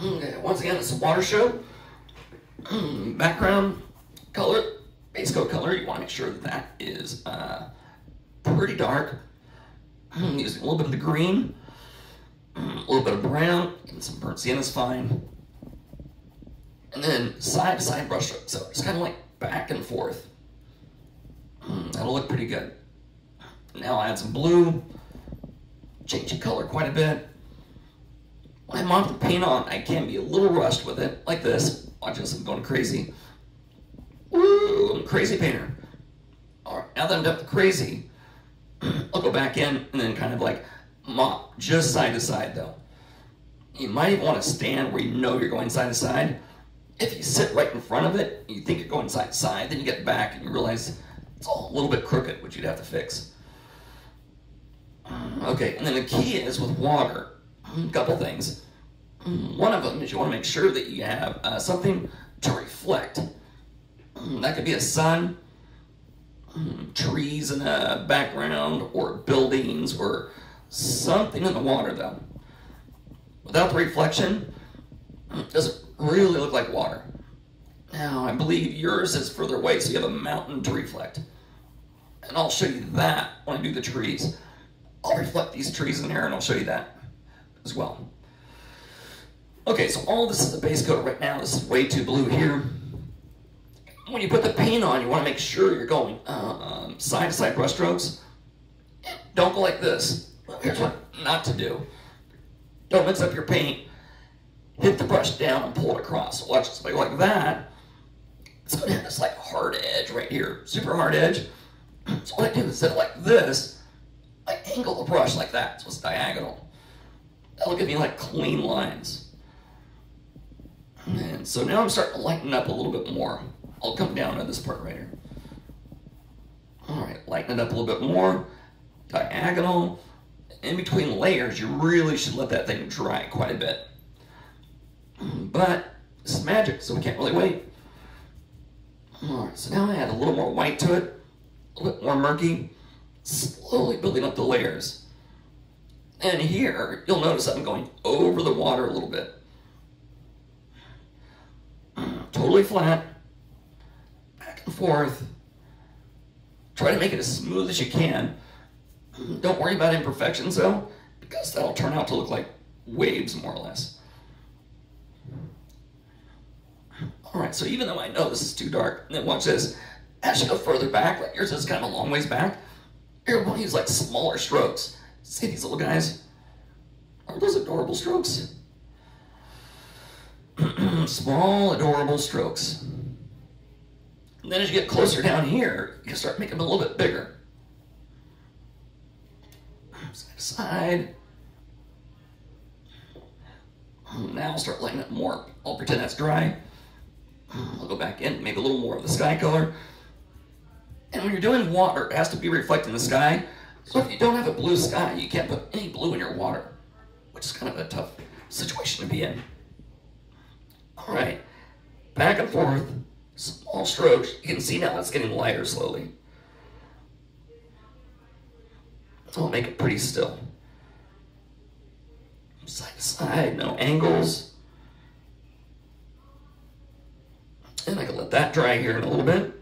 Okay, once again, it's a water show. Background color, base coat color, you want to make sure that that is pretty dark. Using a little bit of the green, a little bit of brown, and some burnt sienna is fine. And then side to side brush stroke, so it's kind of like back and forth. That'll look pretty good. Now I'll add some blue, change the color quite a bit. When I mop the paint on, I can be a little rushed with it, like this. Watch this, I'm going crazy. Woo, I'm a crazy painter. All right, now that I'm done with the crazy, I'll go back in and then kind of like mop just side to side though. You might even want to stand where you know you're going side to side. If you sit right in front of it, you think you're going side to side, then you get back and you realize it's all a little bit crooked, which you'd have to fix. Okay, and then the key is with water, a couple things. One of them is you want to make sure that you have something to reflect. That could be a sun, trees in the background, or buildings, or something in the water though. Without the reflection, it doesn't really look like water. Now, I believe yours is further away, so you have a mountain to reflect. And I'll show you that when I do the trees. I'll reflect these trees in here and I'll show you that as well. Okay, so all this is a base coat right now. This is way too blue here. When you put the paint on, you want to make sure you're going side to side brush strokes. Don't go like this. Here's what not to do. Don't mix up your paint. Hit the brush down and pull it across. Watch this. If I go like that, it's going to have this like hard edge right here. Super hard edge. So what I do instead of like this, I angle the brush like that, so it's diagonal. That'll give me like clean lines. And so now I'm starting to lighten up a little bit more. I'll come down to this part right here. All right, lighten it up a little bit more. Diagonal. In between layers, you really should let that thing dry quite a bit. But this is magic, so we can't really wait. All right, so now I add a little more white to it, a little bit more murky, slowly building up the layers. And here, you'll notice I'm going over the water a little bit. Totally flat, back and forth. Try to make it as smooth as you can. Don't worry about imperfections though, because that'll turn out to look like waves more or less. All right, so even though I know this is too dark, then watch this. As you go further back, like yours is kind of a long ways back, you're going to use like smaller strokes. See these little guys? Aren't those adorable strokes? Small, adorable strokes. And then as you get closer down here, you can start making them a little bit bigger. Side to side. Now I'll start lighting up more. I'll pretend that's dry. I'll go back in, make a little more of the sky color. And when you're doing water, it has to be reflecting the sky. So if you don't have a blue sky, you can't put any blue in your water, which is kind of a tough situation to be in. All right, back and forth, small strokes. You can see now it's getting lighter slowly. So I'll make it pretty still. Side to side, no angles. And I can let that dry here in a little bit.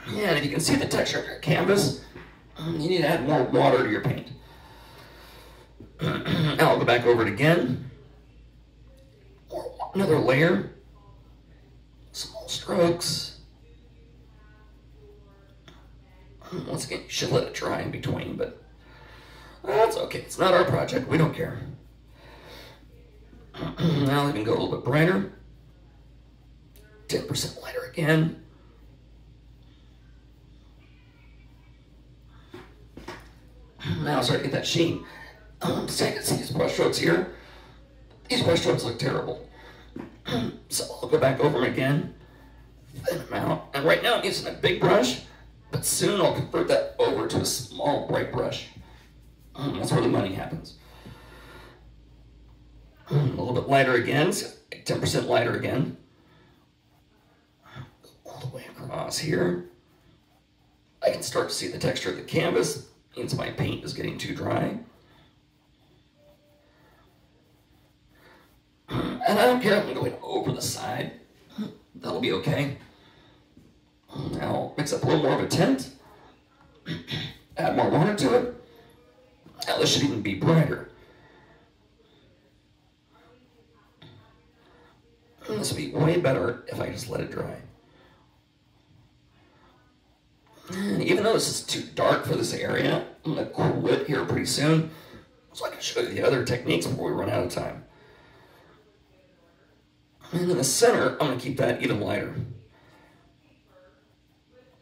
Yeah, and if you can see the texture of your canvas, you need to add more water to your paint. Now I'll go back over it again. Another layer. Small strokes. Once again, you should let it dry in between, but that's okay. It's not our project. We don't care. Now let me go a little bit brighter. 10% lighter again. Now I'll start to get that sheen. So you can see these brush strokes here. These brush strokes look terrible. So I'll go back over them again, thin them out. And right now I'm using a big brush, but soon I'll convert that over to a small, bright brush. That's where the money happens. A little bit lighter again, so 10% lighter again. All the way across here. I can start to see the texture of the canvas. Means my paint is getting too dry. And I don't care if I'm going over the side. That'll be okay. Now mix up a little more of a tint. Add more water to it. Now this should even be brighter. And this would be way better if I just let it dry. And even though this is too dark for this area, I'm going to cool it here pretty soon so I can show you the other techniques before we run out of time. And in the center, I'm going to keep that even lighter.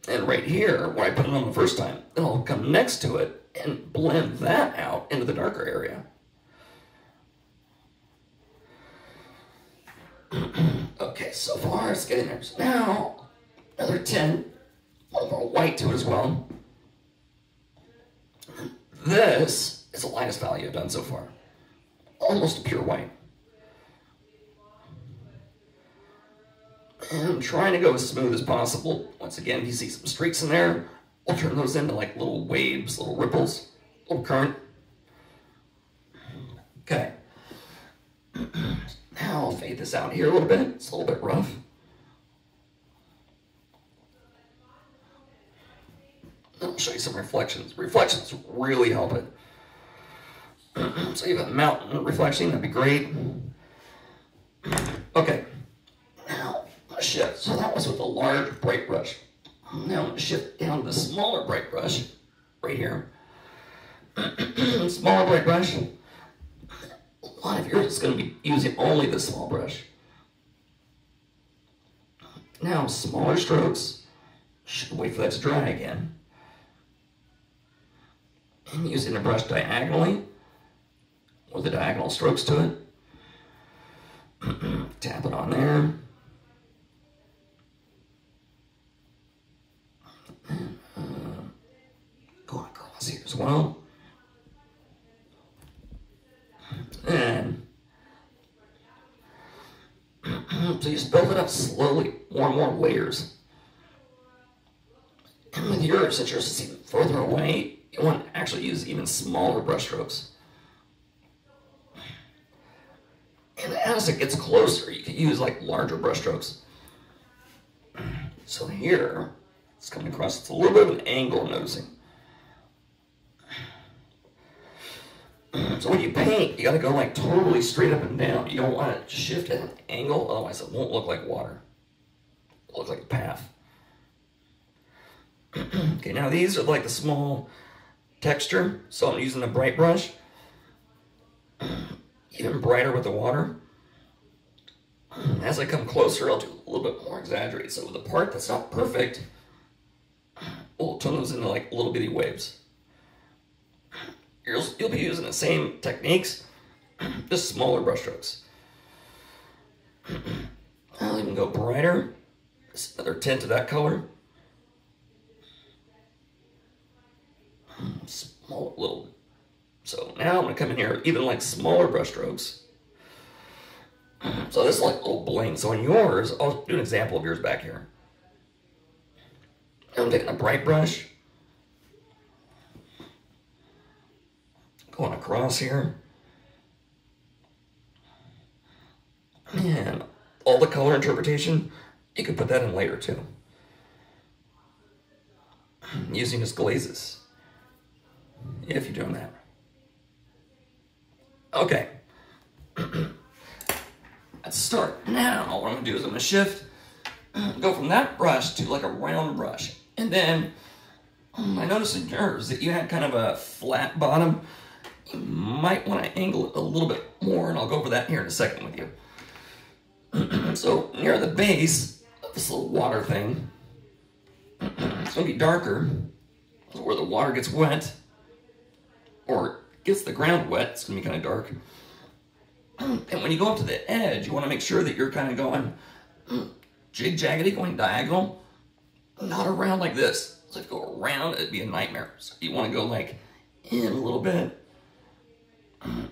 And right here, where I put it on the first time, then I'll come next to it and blend that out into the darker area. Okay, so far it's getting there. So now, another 10, a little more white to it as well. This is the lightest value I've done so far. Almost a pure white. And I'm trying to go as smooth as possible. Once again, if you see some streaks in there, we'll turn those into like little waves, little ripples, little current. Okay. Now I'll fade this out here a little bit. It's a little bit rough. I'll show you some reflections. Reflections really help it. So you have a mountain reflection, that'd be great. Okay. Now, shift. So that was with a large bright brush. Now I'm going to shift down to the smaller bright brush, right here. Smaller bright brush. A lot of yours is going to be using only the small brush. Now, smaller strokes. Should wait for that to dry again. And using the brush diagonally, with the diagonal strokes to it. Tap it on there. Go across here as well. And so you just build it up slowly, more and more layers. And with yours, since yours is even further away, you want to actually use even smaller brush strokes. And as it gets closer, you can use like larger brush strokes. So here, it's coming across, it's a little bit of an angle I'm noticing. So when you paint, you gotta go like totally straight up and down. You don't want to shift at an angle, otherwise it won't look like water. It'll look like a path. Okay, now these are like the small texture, so I'm using a bright brush. Even brighter with the water. As I come closer, I'll do a little bit more exaggerated. So with the part that's not perfect, we'll turn those into like little bitty waves. You'll be using the same techniques, just smaller brush strokes. I'll even go brighter. Just another tint of that color. Small little. So now I'm going to come in here, even like smaller brush strokes. So this is like a little bling. So in yours, I'll do an example of yours back here. I'm taking a bright brush. Going across here. And all the color interpretation, you can put that in later too. Using just glazes. If you're doing that. Okay. Let's start. Now, what I'm going to do is I'm going to shift, go from that brush to like a round brush. And then, I noticed in yours that you had kind of a flat bottom. You might want to angle it a little bit more, and I'll go over that here in a second with you. So, near the base of this little water thing, it's going to be darker, where the water gets wet, or gets the ground wet, it's going to be kind of dark. And when you go up to the edge, you want to make sure that you're kind of going jig-jaggedy, going diagonal, not around like this. So if you go around, it'd be a nightmare. So you want to go like in a little bit.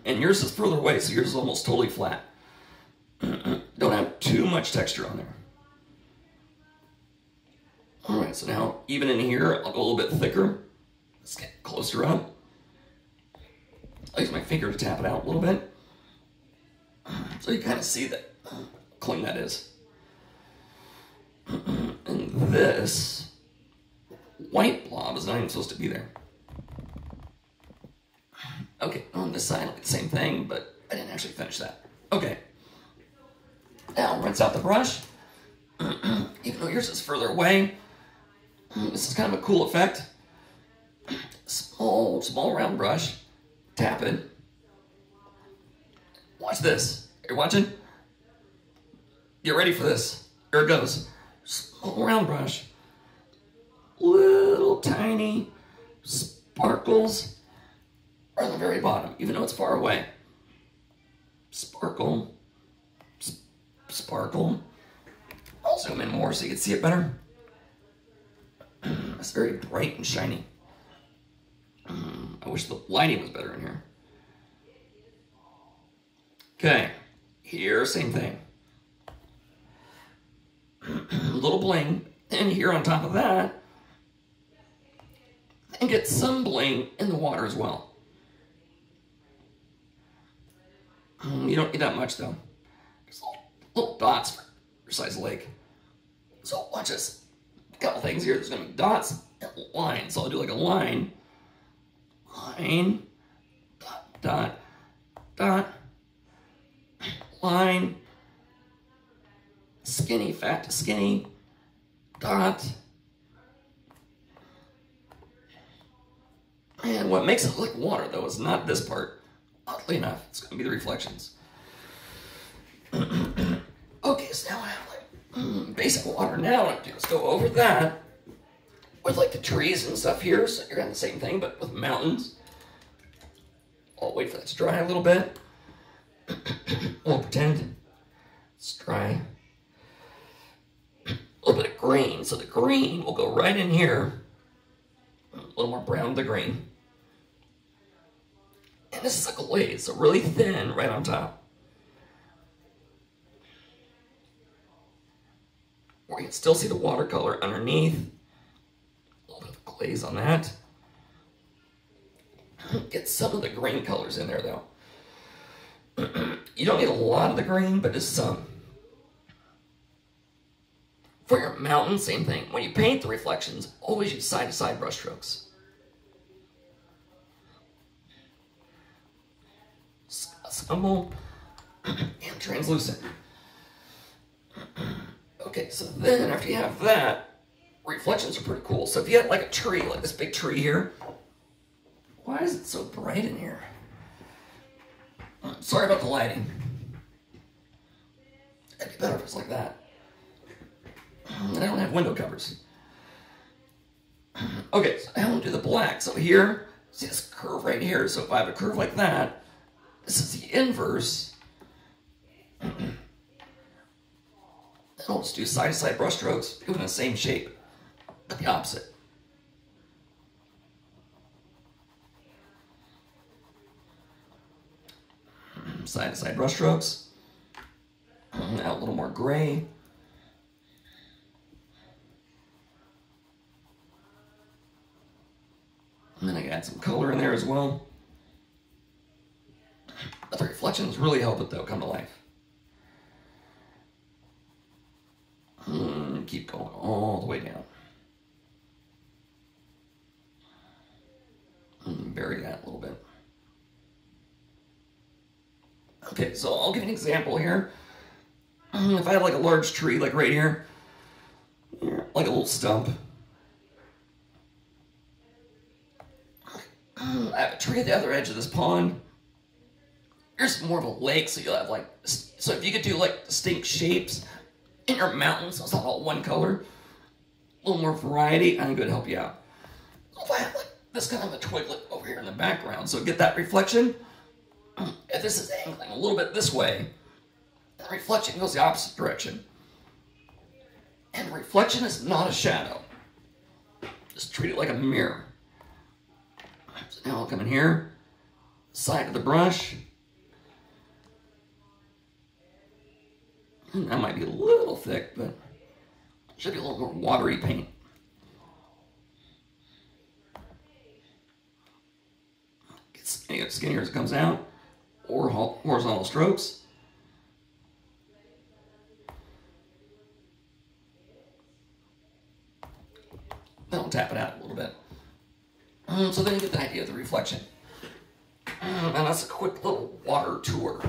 And yours is further away, so yours is almost totally flat. Don't have too much texture on there. All right, so now even in here, I'll go a little bit thicker. Let's get closer up. I'll use my finger to tap it out a little bit. So you kind of see that clean that is. And this white blob is not even supposed to be there. Okay, on this side, the same thing, but I didn't actually finish that. Okay. Now, rinse out the brush. Even though yours is further away, this is kind of a cool effect. Small round brush. Tap it. Watch this. You're watching? Get ready for this. Here it goes. Small round brush. Little tiny sparkles are on the very bottom, even though it's far away. Sparkle. Sparkle. I'll zoom in more so you can see it better. It's very bright and shiny. I wish the lighting was better in here. Okay, here, same thing. A little bling, and here on top of that, and get some bling in the water as well. You don't need that much though. Just little dots for your size lake. So watch this. A couple things here. There's going to be dots and lines. So I'll do like a line. Line. Dot. Dot. Dot. Line. Skinny, fat to skinny. Dot. And what makes it look like water though is not this part. Oddly enough, it's going to be the reflections. Okay, so now I have like basic water. Now what I'm doing is go over that with like the trees and stuff here. So you're on the same thing, but with mountains. I'll wait for that to dry a little bit. We'll pretend it's dry. A little bit of green. So the green will go right in here. A little more brown to the green. And this is a glaze, so really thin right on top. Where you can still see the watercolor underneath. A little bit of glaze on that. Get some of the green colors in there though. You don't need a lot of the green, but just some. For your mountain, same thing. When you paint the reflections, always use side-to-side brush strokes. Stumble and translucent. Okay, so then after you have that, reflections are pretty cool. So if you had like a tree, like this big tree here, why is it so bright in here? Sorry about the lighting. It'd be better if it's like that. And I don't have window covers. Okay, so I want to do the black. So here, see this curve right here. So if I have a curve like that, this is the inverse. Then I'll just do side-to-side brush strokes, doing the same shape, but the opposite. Side-to-side brush strokes. Now a little more gray. And then I can add some color in there as well. But the reflections really help it though come to life. Keep going all the way down. Bury that a little bit. Okay, so I'll give you an example here. If I have like a large tree, like right here, like a little stump. I have a tree at the other edge of this pond. Here's more of a lake, so you'll have like, so if you could do like distinct shapes in your mountains, so it's not all one color, a little more variety, I think it would help you out. So if I have like this kind of a twiglet over here in the background, so get that reflection, if this is angling a little bit this way, the reflection goes the opposite direction. And reflection is not a shadow. Just treat it like a mirror. So now I'll come in here, side of the brush. And that might be a little thick, but it should be a little more watery paint. Get skinnier as it comes out, or horizontal strokes. I'll tap it out a little bit. So then you get the idea of the reflection. And that's a quick little water tour